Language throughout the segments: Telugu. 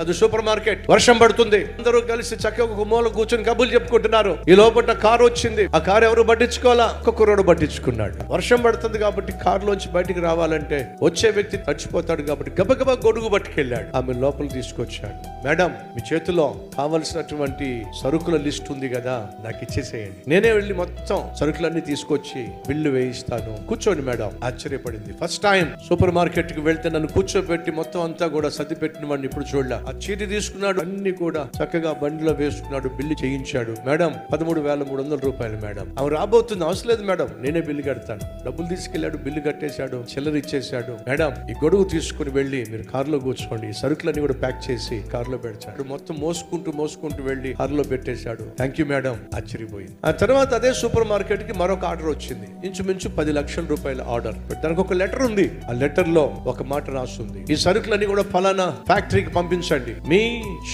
అది సూపర్ మార్కెట్. వర్షం పడుతుంది, అందరూ కలిసి చక్కగా ఒక మూల కూర్చొని కబుర్లు చెప్పుకుంటున్నారు. ఈ లోపల కారు వచ్చింది. ఆ కారు ఎవరు పట్టించుకోవాలా? ఒక కుర్రోడు పట్టించుకున్నాడు. వర్షం పడుతుంది కాబట్టి కారులోంచి బయటికి రావాలంటే వచ్చే వ్యక్తి తడిచిపోతాడు కాబట్టి గబగబా గొడుగు పట్టుకెళ్ళాడు. ఆమె లోపల తీసుకొచ్చాడు. మేడం, మీ చేతిలో కావలసినటువంటి సరుకుల లిస్ట్ ఉంది కదా, నాకు ఇచ్చేసేయండి. నేనే వెళ్ళి మొత్తం సరుకులన్నీ తీసుకొచ్చి బిల్లు వేయిస్తాను, కూర్చోండి మేడం. ఆశ్చర్యపడింది. ఫస్ట్ టైం సూపర్ మార్కెట్ కి వెళ్తే నన్ను కూర్చోబెట్టి మొత్తం అంతా కూడా సర్ది పెట్టిన వాడిని ఇప్పుడు చూడలే. ఆ చీటి తీసుకున్నాడు, అన్ని కూడా చక్కగా బండిలో వేసుకున్నాడు, బిల్లు చేయించాడు. మేడం, 13,300 రూపాయలు మేడం. ఆమె రాబోతుంది. అవసరం లేదు మేడం, నేనే బిల్లు కడతాను. డబ్బులు తీసుకెళ్లాడు, బిల్లు కట్టేశాడు, చిల్లర ఇచ్చేశాడు. మేడం, ఈ గొడుగు తీసుకుని వెళ్ళి మీరు కారులో కూర్చోండి, సరుకులన్నీ కూడా ప్యాక్ చేసి కారులో పెడతాడు. మొత్తం మోసుకుంటూ వెళ్ళి కారులో పెట్టేశాడు. Thank you madam. ఆశ్చర్యపోయింది. ఆ తర్వాత అదే సూపర్ మార్కెట్ కి మరొక ఆర్డర్ వచ్చింది. ఇంచుమించు 10 లక్షల రూపాయల ఆర్డర్. దానికి ఒక లెటర్ ఉంది. ఆ లెటర్ లో ఒక మాట రాస్తుంది, ఈ సరుకులన్నీ కూడా ఫలానా ఫ్యాక్టరీకి పంపించండి. మీ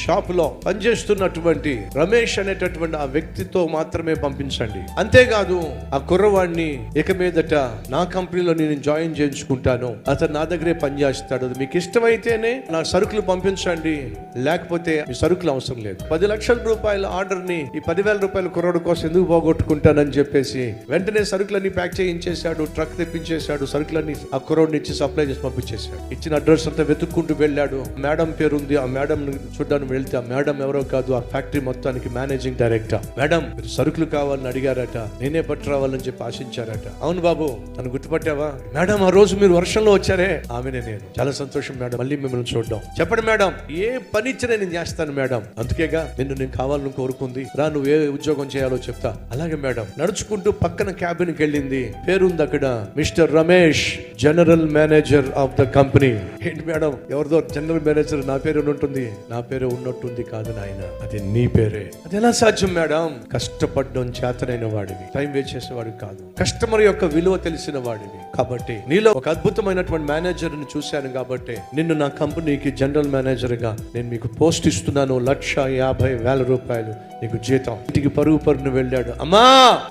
షాప్ లో పనిచేస్తున్నటువంటి రమేష్ అనేటటువంటి ఆ వ్యక్తితో మాత్రమే పంపించండి. అంతేకాదు ఆ కుర్రవాడిని ఇక మీదట నా కంపెనీలో నేను జాయిన్ చేయించుకుంటాను, అతను నా దగ్గరే పనిచేస్తాడు. మీకు ఇష్టమైతేనే నా సరుకులు పంపించండి, లేకపోతే మీ సరుకులు అవసరం లేదు. 10 లక్షల రూపాయల ఆర్డర్ ని ఈ 10,000 రూపాయల కుర్రోడు కోసం ఎందుకు పోగొట్టుకుంటానని చెప్పేసి వెంటనే సరుకులన్నీ ప్యాక్ చేయించేశాడు, ట్రక్ తెప్పించేశాడు, సరుకులన్నీ ఆ కుర్రోడిని ఇచ్చి సప్లై చేసి పంపించేశాడు. ఇచ్చిన అడ్రస్ అంతా వెతుక్కుంటూ వెళ్ళాడు. మేడం పేరు ఉంది. ఆ మేడం చూడడానికి వెళ్తే ఆ మేడం ఎవరో కాదు, ఆ ఫ్యాక్టరీ మొత్తానికి మేనేజింగ్ డైరెక్టర్. మేడం, మీరు సరుకులు కావాలని అడిగారట, నేనే పట్టు రావాలని చెప్పి ఆశించారట. అవును బాబు, నన్ను గుర్తుపట్టావా? మేడం, ఆ రోజు మీరు వర్షంలో వచ్చారే, ఆమెనే నేను. చాలా సంతోషం మేడం, మళ్ళీ మిమ్మల్ని చూడడం. చెప్పండి మేడం, ఏ పని ఇచ్చినా నేను చేస్తాను మేడం, అందుకేగా నిన్ను నేను కావాలని కోరుకుంది. రా, నువ్వు ఏ ఉద్యోగం చేయాలో చెప్తా. అలాగే మేడం. నడుచుకుంటూ పక్కన క్యాబిన్ కి వెళ్ళింది. పేరుంది అక్కడ, mister Ramesh, general manager of the company. ఏంటి మేడం, ఎవరిదో జనరల్ మేనేజర్ నా పేరు ఉంటుంది? నా పేరు ఉన్నట్టుంది. కాదు నాయన, అది నీ పేరే. అది ఎలా సాధ్యం మేడం? కష్టపడడం చేతనైన వాడివి, టైం వేస్ట్ చేసేవాడివి కాదు, కస్టమర్ యొక్క విలువ తెలిసిన వాడివి. కాబట్టి నీలో ఒక అద్భుతమైనటువంటి మేనేజర్ ని చూశాను కాబట్టి నిన్ను నా కంపెనీకి జనరల్ మేనేజర్ గా నేను మీకు పోస్ట్ ఇస్తున్నాను. 1,50,000 రూపాయలు నీకు జీతం. ఇంటికి పరుగును వెళ్ళాడు. అమ్మా,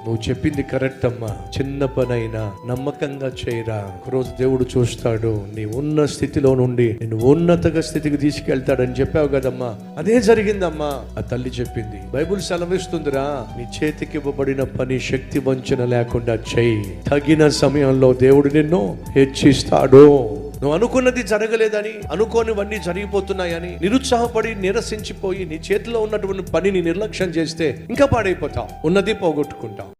నువ్వు చెప్పింది కరెక్ట్ అమ్మా, చిన్న పనైనా నమ్మకంగా చేయరా, ఒకరోజు దేవుడు చూస్తాడు, నీ ఉన్న స్థితిలో నుండి నేను ఉన్నతగా స్థితికి తీసుకెళ్తాడని చెప్పావు కదమ్మా, అదే జరిగిందమ్మా. ఆ తల్లి చెప్పింది. బైబుల్ సెలవిస్తుందిరా, నీ చేతికి ఇవ్వబడిన పని శక్తి వంచన లేకుండా చెయ్యి, తగిన సమయంలో దేవుడు నిన్ను హెచ్చిస్తాడు. నువ్వు అనుకున్నది జరగలేదని, అనుకోనివన్నీ జరిగిపోతున్నాయని నిరుత్సాహపడి నిరసించిపోయి నీ చేతిలో ఉన్నటువంటి పనిని నిర్లక్ష్యం చేస్తే ఇంకా పాడైపోతావు, ఉన్నది పోగొట్టుకుంటావు.